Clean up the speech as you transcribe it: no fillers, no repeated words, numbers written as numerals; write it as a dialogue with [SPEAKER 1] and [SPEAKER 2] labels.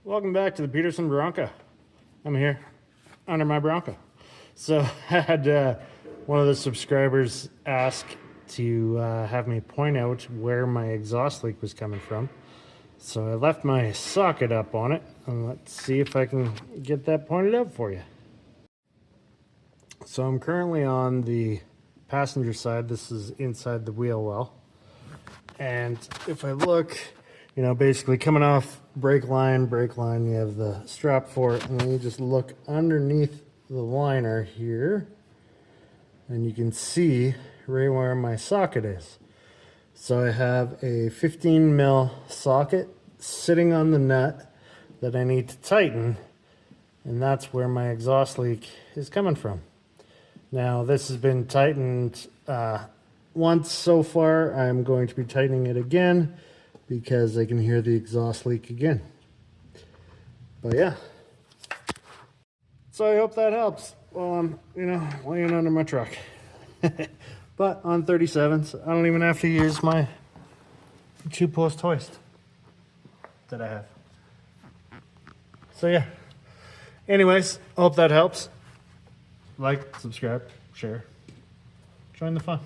[SPEAKER 1] Welcome back to the Peterson Bronco. I'm here under my Bronco. So I had one of the subscribers ask to have me point out where my exhaust leak was coming from. So I left my socket up on it, and let's see if I can get that pointed out for you. So I'm currently on the passenger side. This is inside the wheel well. And if I look, you know, basically coming off brake line, you have the strap for it, and then you just look underneath the liner here, and you can see right where my socket is. So I have a 15 mil socket sitting on the nut that I need to tighten, and that's where my exhaust leak is coming from. Now this has been tightened once so far. I'm going to be tightening it again because I can hear the exhaust leak again. But yeah, so I hope that helps while I'm, you know, laying under my truck. But on 37s, I don't even have to use my 2-post hoist that I have. So yeah, anyways, I hope that helps. Like, subscribe, share, join the fun.